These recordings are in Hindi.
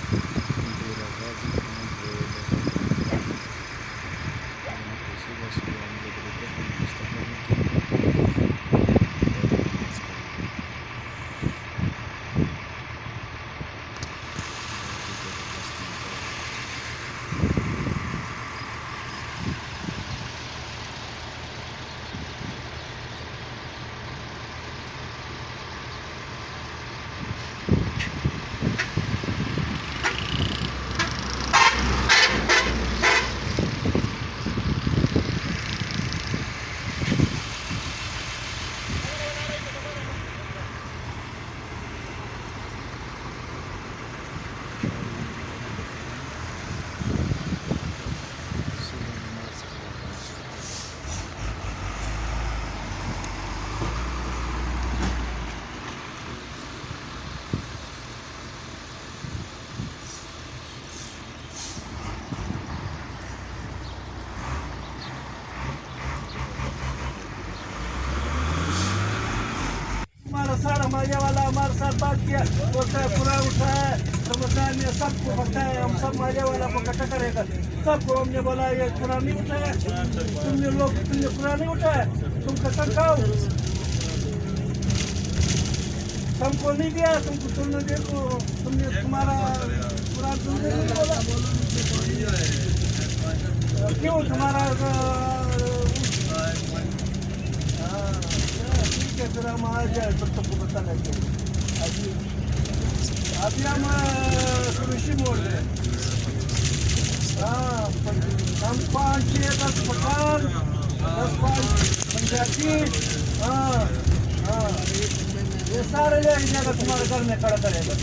डेरा गाजी खान रोड। यहाँ पे सुबह सुबह हम लोग रुके हैं नाश्ता करने के लिए और नमाज के लिए। बहुत ही ज़बरदस्त मंजर है। अभी यहाँ रुके हैं सुबह नमाज के बाद नाश्ता करने। हमारा सारा माया वाला हमारे साथ बात किया, बोलता है पूरा उठा है, समझदार ने सबको बताया, हम सब माया वाला को इकट्ठा करेगा। सबको हमने बोला ये पूरा नहीं उठाया, तुमने पूरा नहीं उठाया, तुम कसम खाओ, तुमको नहीं दिया, तुमने देखो, तुम्हारा पूरा तुमने नहीं बोला क्यों तुम्हारा ठीक है, फिर हम आ जाए तो तुमको बता लेंगे। अभी हम कृषि मोड़ में, हाँ हम 5, 6, 10 मकान, 10 पंचायती, हाँ हाँ ये सारे ले जाएगा, तुम्हारे घर में खड़ा करेगा।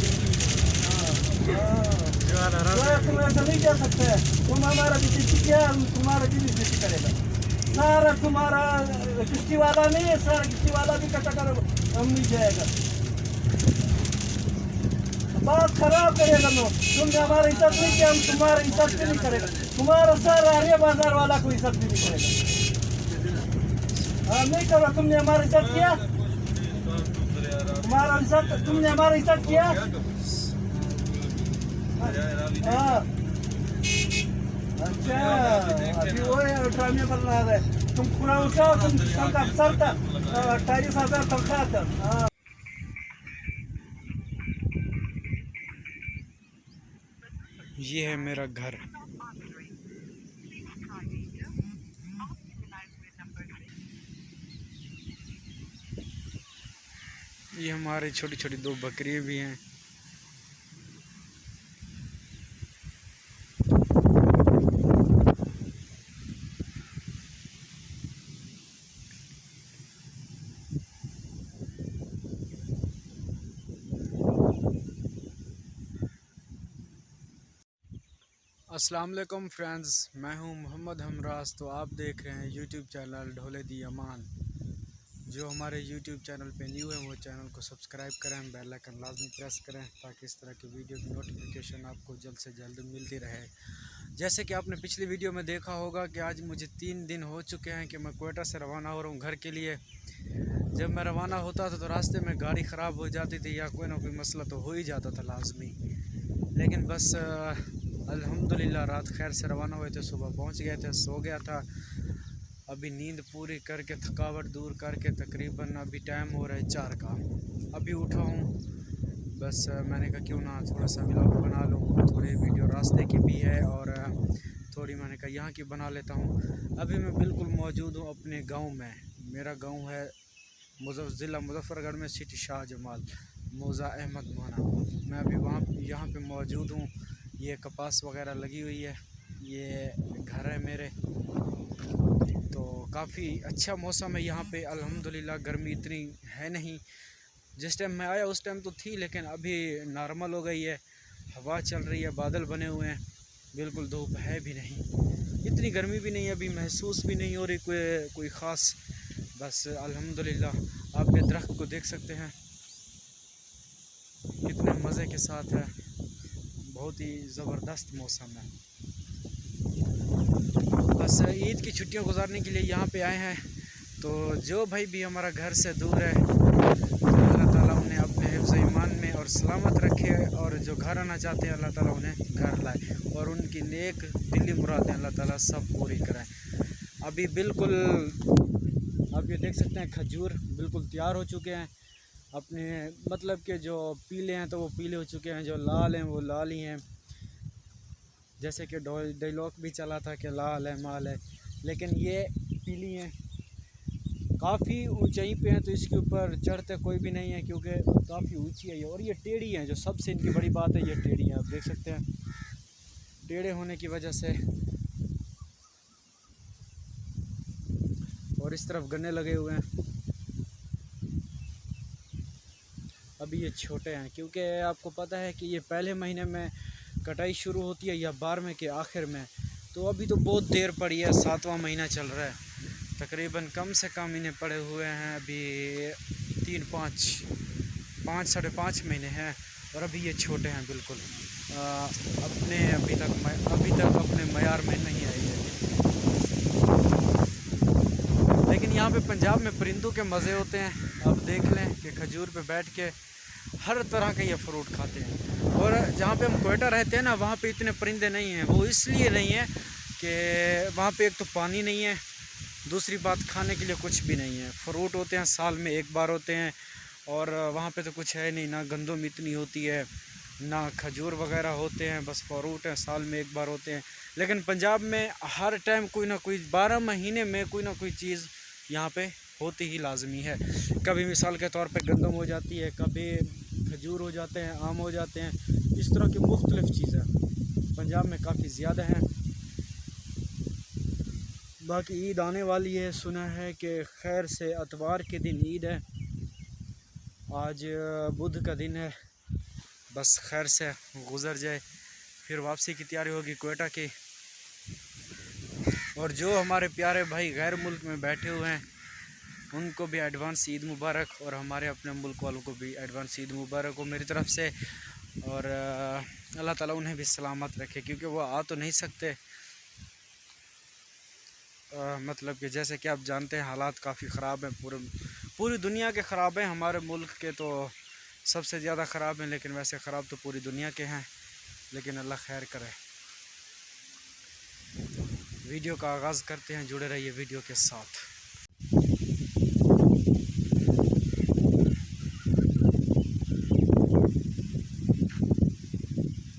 तुम ऐसा नहीं कह सकते, तुम हमारा बेइज्जती किया, हम तुम्हारा भी बेइज्जती करेगा। सारा तुम्हारा किस्ती वाला नहीं है, सारा किस्ती वाला भी इकट्ठा करेगा, हम नहीं जाएगा। बात खराब करेगा नो, तुमने हमारा इज्जत नहीं किया, हम तुम्हारा इज्जत भी नहीं करेगा, तुम्हारा सारा आर्य बाजार वाला को इज्जत भी नहीं करेगा। हाँ नहीं करो, तुमने हमारा इज्जत किया, तुम्हारा इज्जत, तुमने हमारा इज्जत किया। हाँ अच्छा, अभी वो ड्रामे बन रहा है, तुम पूरा उठाओ, तुम सबका अफसर था, 28,000 तनख्वाह था। हाँ ये है मेरा घर। ये हमारे छोटी छोटी 2 बकरियां भी हैं। अस्सलाम वालेकुम फ्रेंड्स, मैं हूं मोहम्मद हमराज। तो आप देख रहे हैं यूट्यूब चैनल ढोले दी अमान। जो हमारे यूट्यूब चैनल पे न्यू है वो चैनल को सब्सक्राइब करें, बेल आइकन लाजमी प्रेस करें ताकि इस तरह की वीडियो की नोटिफिकेशन आपको जल्द से जल्द मिलती रहे। जैसे कि आपने पिछली वीडियो में देखा होगा कि आज मुझे 3 दिन हो चुके हैं कि मैं क्वेटा से रवाना हो रहा हूँ घर के लिए। जब मैं रवाना होता था तो रास्ते में गाड़ी ख़राब हो जाती थी या कोई ना कोई मसला तो हो ही जाता था लाजमी, लेकिन बस अल्हम्दुलिल्लाह रात खैर से रवाना हुए थे, सुबह पहुंच गए थे, सो गया था। अभी नींद पूरी करके थकावट दूर करके तकरीबन अभी टाइम हो रहा है 4 का, अभी उठा हूँ। बस मैंने कहा क्यों ना थोड़ा सा व्लॉग बना लूँ, थोड़ी वीडियो रास्ते की भी है और थोड़ी मैंने कहा यहाँ की बना लेता हूँ। अभी मैं बिल्कुल मौजूद हूँ अपने गाँव में। मेरा गाँव है ज़िला मुजफ्फरगढ़ में, सिटी शाह जमाल, मौज़ा अहमद मोना। मैं अभी वहाँ यहाँ पे मौजूद हूँ। ये कपास वगैरह लगी हुई है, ये घर है मेरे। तो काफ़ी अच्छा मौसम है यहाँ पे अल्हम्दुलिल्लाह, गर्मी इतनी है नहीं। जिस टाइम मैं आया उस टाइम तो थी, लेकिन अभी नॉर्मल हो गई है, हवा चल रही है, बादल बने हुए हैं, बिल्कुल धूप है भी नहीं, इतनी गर्मी भी नहीं, अभी महसूस भी नहीं हो रही कोई ख़ास। बस अल्हम्दुलिल्लाह। आप ये दरख्त को देख सकते हैं कितने मज़े के साथ है, बहुत ही ज़बरदस्त मौसम है। बस ईद की छुट्टियां गुजारने के लिए यहाँ पे आए हैं। तो जो भाई भी हमारा घर से दूर है, अल्लाह ताला उन्हें अपने हिफ्ज़ ईमान में और सलामत रखे, और जो घर आना चाहते हैं अल्लाह ताला उन्हें घर लाए, और उनकी नेक दिली मुरादें अल्लाह ताला सब पूरी कराए। अभी बिल्कुल आप ये देख सकते हैं खजूर बिल्कुल तैयार हो चुके हैं अपने, मतलब कि जो पीले हैं तो वो पीले हो चुके हैं, जो लाल हैं वो लाल ही हैं। जैसे कि डायलॉग भी चला था कि लाल है माल है, लेकिन ये पीली हैं, काफ़ी ऊंचाई पे हैं, तो इसके ऊपर चढ़ते कोई भी नहीं है क्योंकि काफ़ी ऊंची है ये। और ये टेढ़ी हैं, जो सबसे इनकी बड़ी बात है ये टेढ़ी हैं। आप देख सकते हैं टेढ़े होने की वजह से। और इस तरफ गन्ने लगे हुए हैं। अभी ये छोटे हैं क्योंकि आपको पता है कि ये पहले महीने में कटाई शुरू होती है या 12वें के आखिर में, तो अभी तो बहुत देर पड़ी है, 7वां महीना चल रहा है तकरीबन। कम से कम इन्हें पड़े हुए हैं अभी 5 साढ़े 5 महीने हैं, और अभी ये छोटे हैं बिल्कुल। अभी तक अपने मयार में नहीं आई है। लेकिन यहाँ पे पंजाब में परिंदों के मज़े होते हैं। आप देख लें कि खजूर पे बैठ के हर तरह के ये फ्रूट खाते हैं। और जहाँ पे हम कोयटा रहते हैं ना, वहाँ पे इतने परिंदे नहीं हैं। वो इसलिए नहीं है कि वहाँ पे एक तो पानी नहीं है, दूसरी बात खाने के लिए कुछ भी नहीं है। फ्रूट होते हैं साल में एक बार होते हैं, और वहाँ पे तो कुछ है नहीं, ना गंदम इतनी होती है ना खजूर वगैरह होते हैं, बस फ्रूट हैं साल में एक बार होते हैं। लेकिन पंजाब में हर टाइम कोई ना कोई 12 महीने में कोई ना कोई चीज़ यहाँ पे होती ही लाजमी है। कभी मिसाल के तौर पे गंदम हो जाती है, कभी खजूर हो जाते हैं, आम हो जाते हैं, इस तरह की मुख्तलिफ़ चीज़ें पंजाब में काफ़ी ज़्यादा हैं। बाकी ईद आने वाली है, सुना है कि खैर से अतवार के दिन ईद है। आज बुध का दिन है, बस खैर से गुज़र जाए, फिर वापसी की तैयारी होगी कोयटा की। और जो हमारे प्यारे भाई गैर मुल्क में बैठे हुए हैं उनको भी एडवांस ईद मुबारक, और हमारे अपने मुल्क वालों को भी एडवांस ईद मुबारक हो मेरी तरफ़ से। और अल्लाह ताला उन्हें भी सलामत रखे, क्योंकि वो आ तो नहीं सकते। मतलब कि जैसे कि आप जानते हैं हालात काफ़ी ख़राब हैं, पूरी दुनिया के ख़राब हैं। हमारे मुल्क के तो सबसे ज़्यादा ख़राब हैं, लेकिन वैसे ख़राब तो पूरी दुनिया के हैं। लेकिन अल्लाह खैर करे। वीडियो का आगाज़ करते हैं, जुड़े रहिए वीडियो के साथ।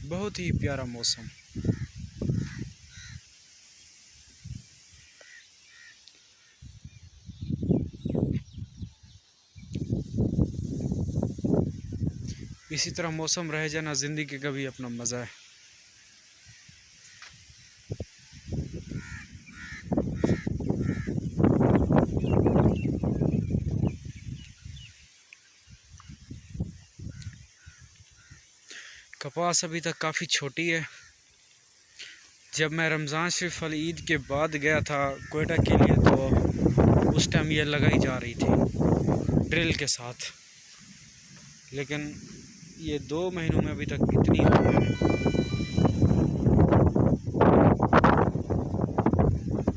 बहुत ही प्यारा मौसम। इसी तरह मौसम रह जाना ज़िंदगी का भी अपना मज़ा है। कपास अभी तक काफ़ी छोटी है। जब मैं रमज़ान शरीफ वाली ईद के बाद गया था कोयटा के लिए, तो उस टाइम ये लगाई जा रही थी ड्रिल के साथ, लेकिन ये 2 महीनों में अभी तक इतनी हो गई है।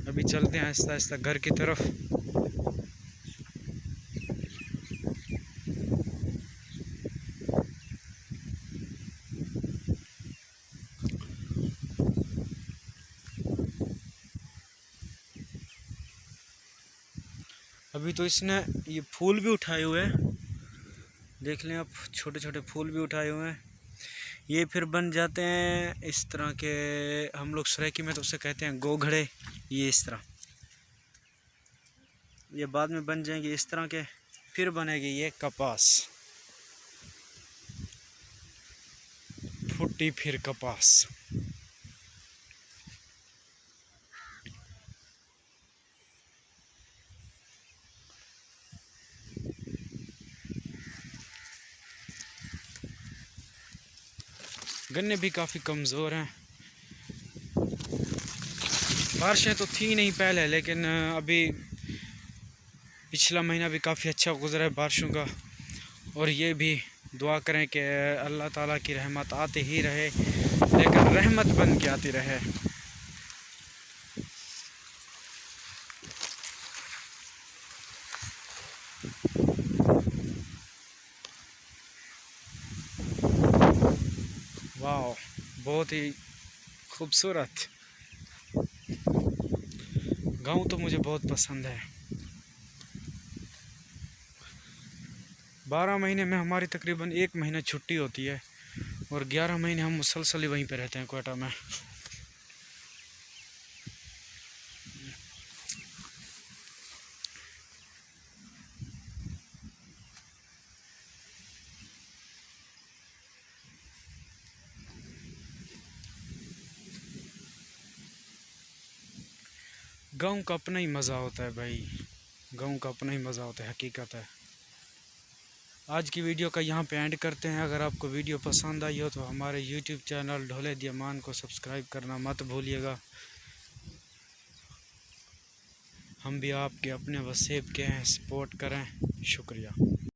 अभी चलते हैं आहिस्ता आहिस्ता घर की तरफ। अभी तो इसने ये फूल भी उठाए हुए हैं, देख लें आप, छोटे छोटे फूल भी उठाए हुए हैं। ये फिर बन जाते हैं इस तरह के, हम लोग सराइकी में तो उसे कहते हैं गोघड़े। ये इस तरह ये बाद में बन जाएंगे इस तरह के, फिर बनेगी ये कपास, फुट्टी फिर कपास। गन्ने भी काफ़ी कमज़ोर हैं। बारिशें तो थी नहीं पहले, लेकिन अभी पिछला महीना भी काफ़ी अच्छा गुजरा है बारिशों का। और ये भी दुआ करें कि अल्लाह ताला की रहमत आती ही रहे, लेकिन रहमत बन के आती रहे। बहुत ही खूबसूरत। गांव तो मुझे बहुत पसंद है। 12 महीने में हमारी तकरीबन 1 महीना छुट्टी होती है और 11 महीने हम मुसलसल ही वहीं पे रहते हैं क्वेटा में। गांव का अपना ही मज़ा होता है भाई, गांव का अपना ही मज़ा होता है, हकीकत है। आज की वीडियो का यहाँ पे एंड करते हैं। अगर आपको वीडियो पसंद आई हो तो हमारे YouTube चैनल ढोले दी अमान को सब्सक्राइब करना मत भूलिएगा। हम भी आपके अपने वसेब के हैं, सपोर्ट करें। शुक्रिया।